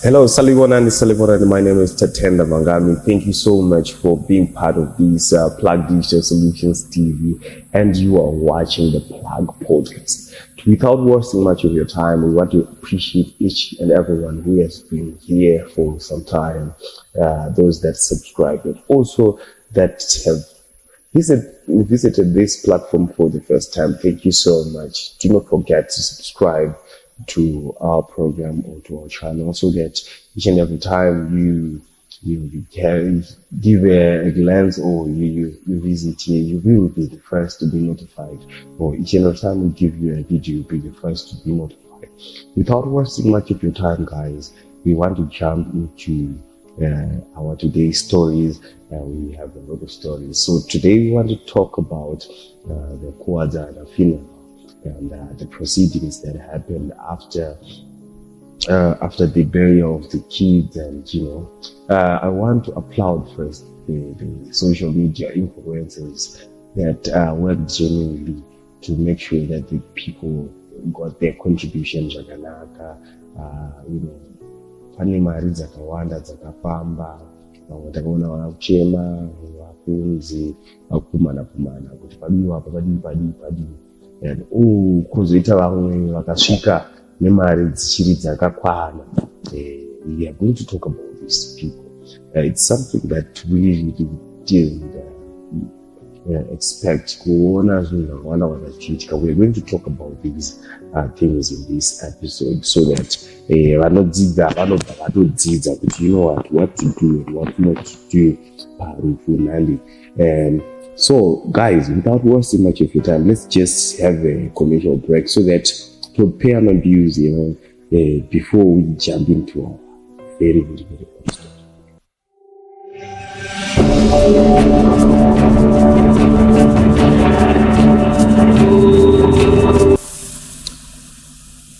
Hello, Salibonani. My name is Tatenda Mangami. Thank you so much for being part of this Plug Digital Solutions TV, and you are watching the Plug Podcast. Without wasting much of your time, we want to appreciate each and everyone who has been here for some time, those that subscribe, and also that have visited this platform for the first time. Thank you so much. Do not forget to subscribe to our program or to our channel so that each and every time you can give a glance or you visit here, you will be the first to be notified, or each and every time we give you a video, you'll be the first to be notified. Without wasting much of your time, guys, we want to jump into our today's stories. We have a lot of stories. So today we want to talk about the Kuwadzana funeral and the proceedings that happened after the burial of the kids. And I want to applaud first the social media influencers that worked genuinely to make sure that the people got their contribution. Pane mari dzakawanda dzakafamba, vamwe takaona vanakuchema, vakunzi vakumana kuti padiwi apa padiwi. And kuzoita vamwe vakasvika nemari dzichiri dzakakwana. We are going to talk about these people. It's something that we really didn't expect. Kuona zvinhu zvakawanda zvakachiitika. We are going to talk about these things in this episode so that vanodzidza vanobva vatodzidza kuti you know what to do and what not to do parufunali. So guys, without wasting much of your time, let's just have a commercial break so that to pay our dues, before we jump into our very, very, very important story.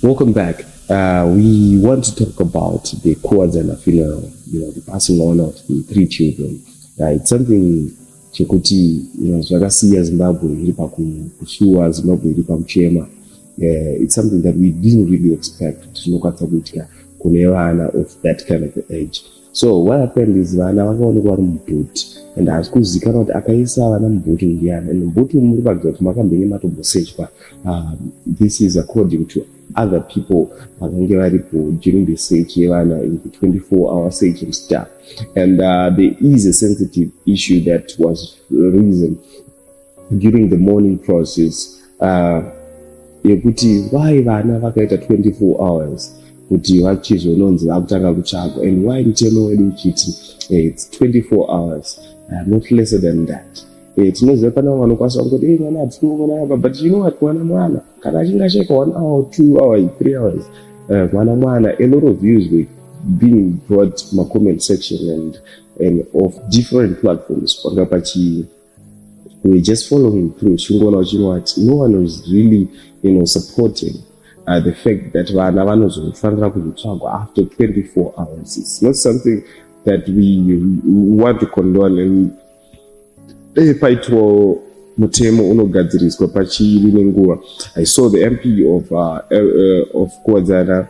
Welcome back. We want to talk about the Kuwadzana funeral, the passing on of the 3 children. It's something chekuti zvakasiya Zimbabwe iri pakushuwa, Zimbabwe iri pamuchema. It's something that we didn't really expect tinokwanisa kuitika kune vana of that kind of age. So what happened is vana vakaonekwa vari mubhuti, and hasi kuzivikanwa kuti akaisa vana mubhuti ndiani, and mubhuti muri kuratidza kuti makambenge matombosechwa. This is according to other people vakanga varipo during the search yevana in the 24-hour searching stuff. And there is a sensitive issue that was risen during the mourning process. Yekuti why vana vakaita 24 hours kuti vachizononzi vakutanga kutsvagwa, and why mutemo wedu uchiti it's 24 hours, not lesser than that. Tinoziva pana vanokwanisa kungoti mwana hatinoona apa, but you know what, mwana kana achinge ashayika 1 hour, 2 hours, 3 hours, mwana, a lot of views were being brought to my comment section and of different platforms. We're just following through. You know what, no one was really supporting the fact that vana vanozofanira kuzotsvagwa after 24 hours. It's not something that we want to condone. And paitwa mutemo unogadziriswa pachiri nenguva. I saw the MP of Kuwadzana.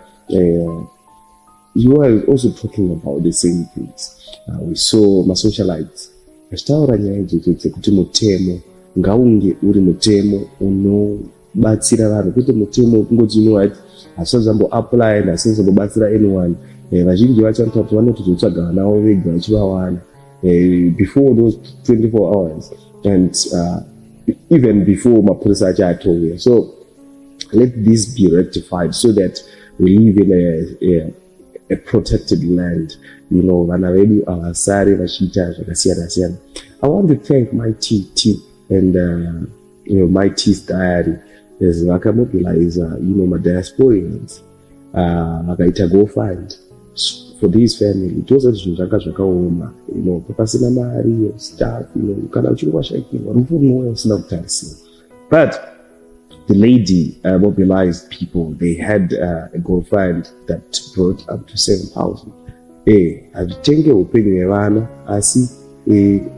He was also talking about the same things. We saw masocialites vachitaura nyaya idzodzo dzekuti mutemo ngaunge uri mutemo unobatsira vanhu, kwete mutemo kungoti unoati hasazamboapply and hasazambobatsira anyone. Vazhinji vachanotaura kuti vanotozotsvaga vana vavo vega vachivawana before those 24 hours, and even before mapurisa achatouya. So let this be rectified so that we live in a protected land. Vana vedu avasare vachiita zvakasiyana siyana. I want to thank my team and my team's diary as vakamobilize madiasporians vakaita GoFund for this family. It wasn't zvanga zvakaoma, papasina mari stuff, kana uchinge washayikirwa rufu mwoyo usina kutarisira. But the lady mobilized people. They had a GoFund that brought up to 7,000. Hazvitenge upenyu hwevana, asi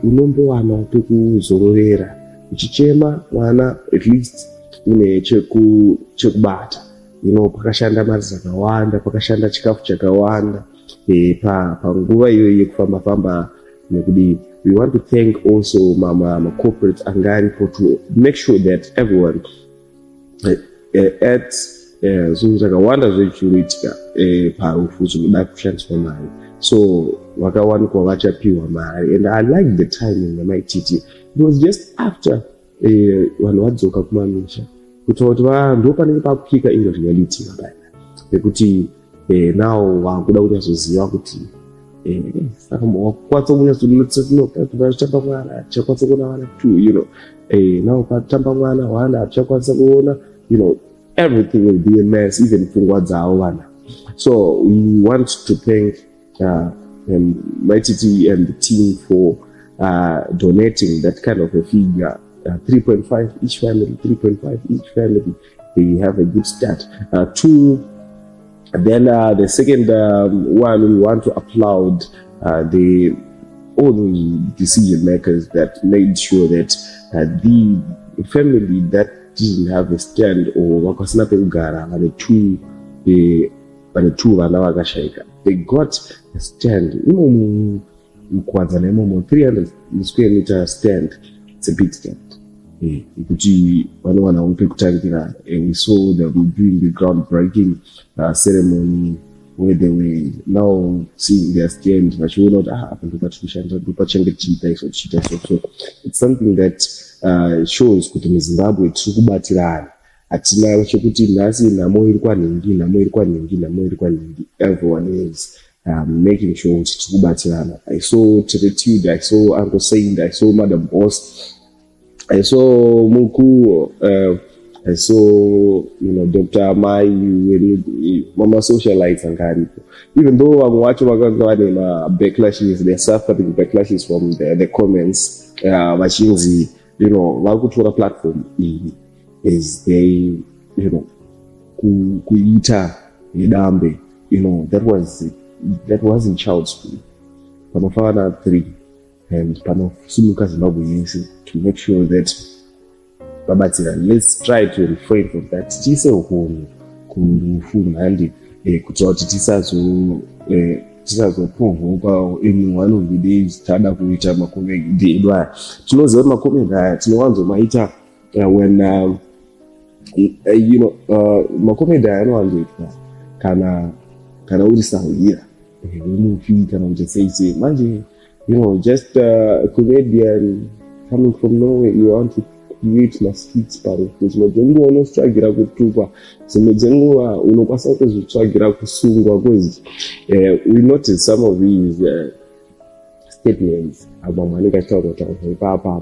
unombowana pekuzororera uchichema mwana, at least une chekubata. pakashanda mari dzakawanda, pakashanda chikafu chakawanda panguva iyoyo yekufamba-famba nekudii. We want to thank also corporates angaripo to make sure that everyone at zvinhu zvakawanda zvechiroitika parufu zvinoda kushandiswa mari, so vakawanikwa vachapiwa mari. And I like the timing yamaititi. It was just after vanhu vadzoka kumamisha kutaura kuti ndo panenge pakupika in reality mabaya pekuti now vakuda kunyazoziva kuti saka wakukwadza kunyazotamba mwana achakwadza kuona vana too, now ukatamba mwana vana achakwadza kuona, everything will be a mess, even pfungwa dzavo vana. So we want to thank MyTT and the team for donating that kind of a figure, 3.5 each family, 3.5 each family. They have a good start. Then the second one, we want to applaud all the decision makers that made sure that the family that didn't have a stand or wakasina pekugara vane two vana vakashayika, they got a stand. Kuwadzana imomo 300 square meter stand, it's a big stand. Kuti vanowana pekutangira. We saw them doing the groundbreaking ceremony where they were now seeing their stand vachiona kuti pandu patikushandisa ndopachengechiita isochiita iso. So it's something that shows kuti muZimbabwe tiri kubatirana, hatina chekuti nhasi nhamo iri kwanhingi, nhamo iri kwanhingi, nhamo iri kwanhingi. Everyone is making sure kuti tiri kubatirana. I saw Teretude, I saw Uncle Saint, I saw Madam Boss, I saw Muku, I saw Dr. Mai, Mama socialites and Karipo. Even though I'm watching backlashes, they're suffering backlashes from the comments, Machinzi, Vakutura platform is they, Kuita, Idambe, that was in child's school. Panofana 3 and Panofsuluka Zimbabwe to make sure that let's try to refrain from that. Tise uhuru kufumandi kuti tisazopovoka in one of the days tada kuita makomedi edwa. Tinoziva kuti makomedi aya tinowanzomaita when makomedi aya anowanzoitwa kana uri sahwira wemufi kana kuti sei manje, just a comedian coming from nowhere, you want to create maskits paro dzimwe dzenguva unotsvagira kutukwa, dzimwe dzenguva unokwanisa kuzvitsvagira kusungwa. Because we notice some of these statements about anenge achitaura kuti ipapa.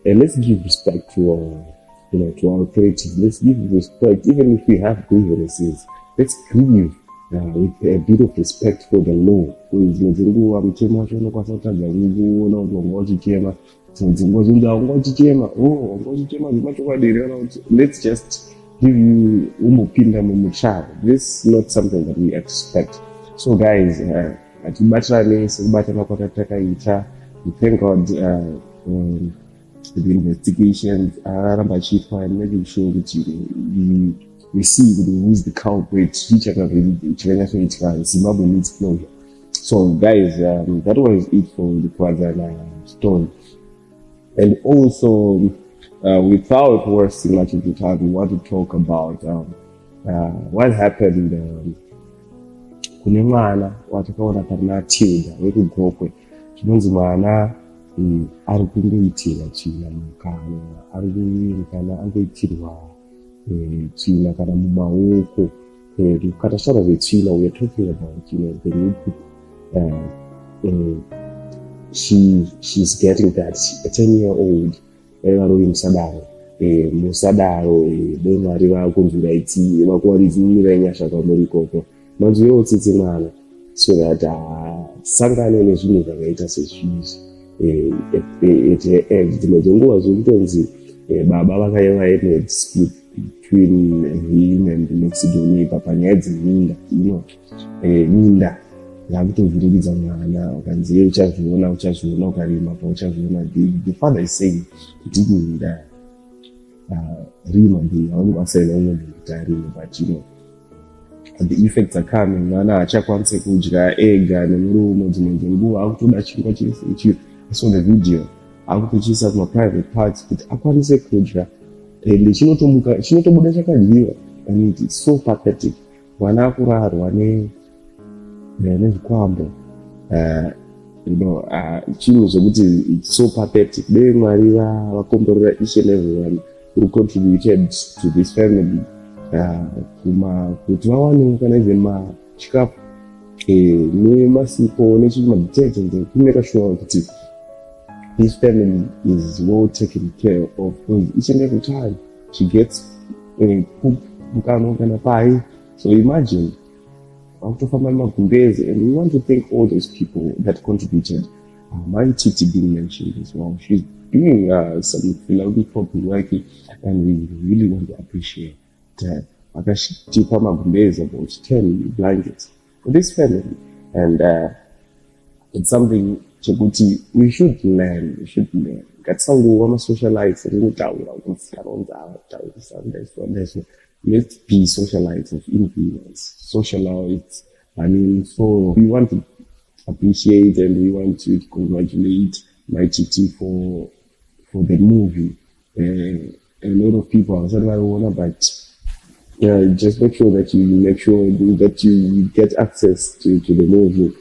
And let's give respect to our authorities. Let's give respect, even if we have grievances. Let's grieve with a bit of respect for the law. Because dzimwe dzenguva mutemo wacho unokwanisa kutadza kuona kuti wanga wachichema. Let's just give you umupinda mumucharo. This is not something that we expect. So guys, we thank God for the investigations and making sure that we see who is the culprit. Zimbabwe needs closure. So guys, that was it for the Kuwadzana story. And also, without wasting much of the time, we want to talk about what happened. Kune mwana watakaona kana Tilda wekugokwe, chinonzi mwana Arikuitirwa tsvina mumukanwa, Arikuitirwa tsvina kana mumaoko. Kana shara vetsvina, we are talking about the new she's getting that, a 10-year-old musadaro demari vakunzvira iti vakuwaridzimira nyasha kwamuri ikoko manzwi yotsitsi mwana, so that sangane nezvinhu zvakaita sezvizvi dzimwe dzenguva zvokutonzi baba vakaiva ine split between him and the next door neighbor panyaya dzeminda, minda yakutovhiringidza mwana ukanzi uchazviona ukarima pa uchazviona. The father is saying kuti minda rima ndi aunokwasaina umwe munhu kuti arime, but the effects are coming. Mwana achakwanise kudya ega nemuromo dzimwe dzenguva akutoda chingwa chiri. I saw the video. Akutochiisa kuma-private parts kuti akwanise kudya and chinotobuda chakadyiwa, and it's so pathetic. Mwana akurarwa nezvikwambo, chinhu zvekuti it's so pathetic. Dei Mwari vakomborera each and everyone who contributed to this family kuti vawanewo kana even machikafu nemasipo nechimadetergent kumeka sure kuti this family is well taken care of, because each and every time she gets Mumukanwa kana pai. So imagine Autofama Magumbezi, and we want to thank all those people that contributed. My Titi being mentioned as well. She's doing some philanthropic work, and we really want to appreciate that. Vakashaya Magumbezi about 10 blankets for this family, and it's something we should learn. Got something we socialize and let's be socialites of influence. Socialites. So we want to appreciate and we want to congratulate my Titi for the movie. A lot of people are saying, but just make sure that you get access to the movie.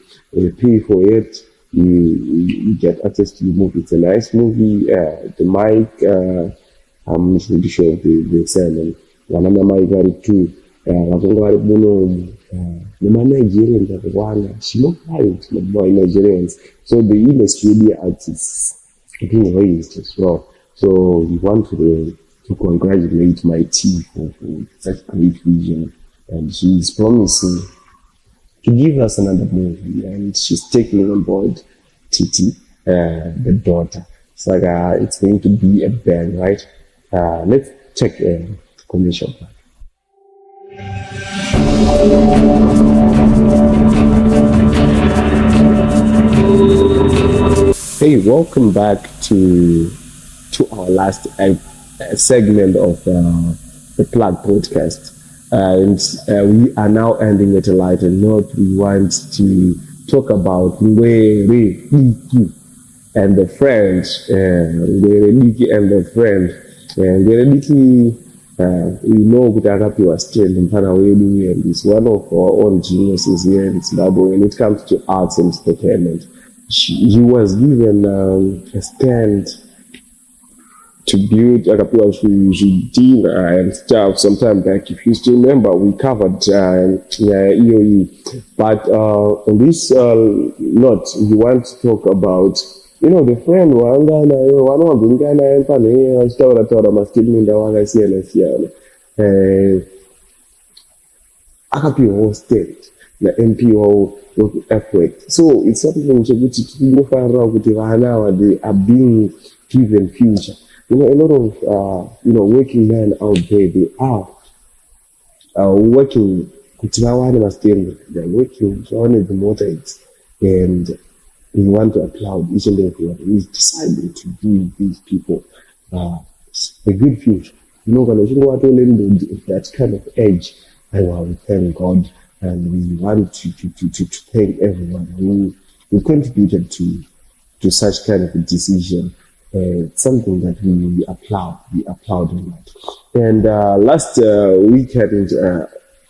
Pay for it. You get access to the movie. It's a nice movie. The mic, I'm not really sure of the sermon. Vanama mic Arikuitirwa, Vakongo Arikuitirwa, the Nigerians are Vevana. She not married by Nigerians. So the industry media artists getting raised as well. So we want to congratulate my team for such great vision, and she's promising to give us another movie, and she's taking on board Titi, the daughter. So it's going to be a band, right? Let's check a commercial break. Hey, welcome back to our last segment of the Plug podcast. And we are now ending at a lighter note. We want to talk about Vabereki and the friends. Vabereki and the friend. Vabereki, we know Vatatu was still in Panawedi, and is one of our own geniuses here in Zimbabwe when it comes to arts and entertainment. He was given a stand to build Akapiwa and stuff sometime back. If you still remember, we covered EOE. But on this note, we want to talk about, the friend Akapiwa hosted the MPO effort. So it's something which they are being given future. A lot of working men out there, they are working. They're working on the motives, and we want to applaud each and everyone who is deciding to give these people a good future. That kind of edge. I want to thank God, and we want to thank everyone who contributed to such kind of a decision. Something that we applaud a lot. And last weekend,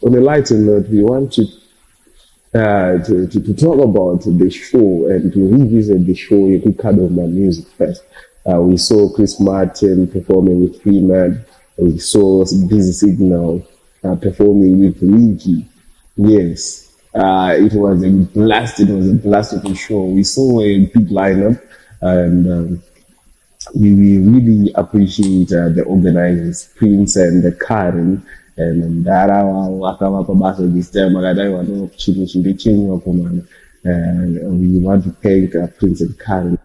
on a lighter note, we want to talk about the show and to revisit the show in kind of my music fest. We saw Chris Martin performing with Freeman. We saw Busy Signal performing with Ricky. Yes, it was a blast. It was a blast of a show. We saw a big lineup, and we really appreciate the organizers, Prince and the Karen, and Dara wakavapa basa this time. And we want to thank Prince and Karen.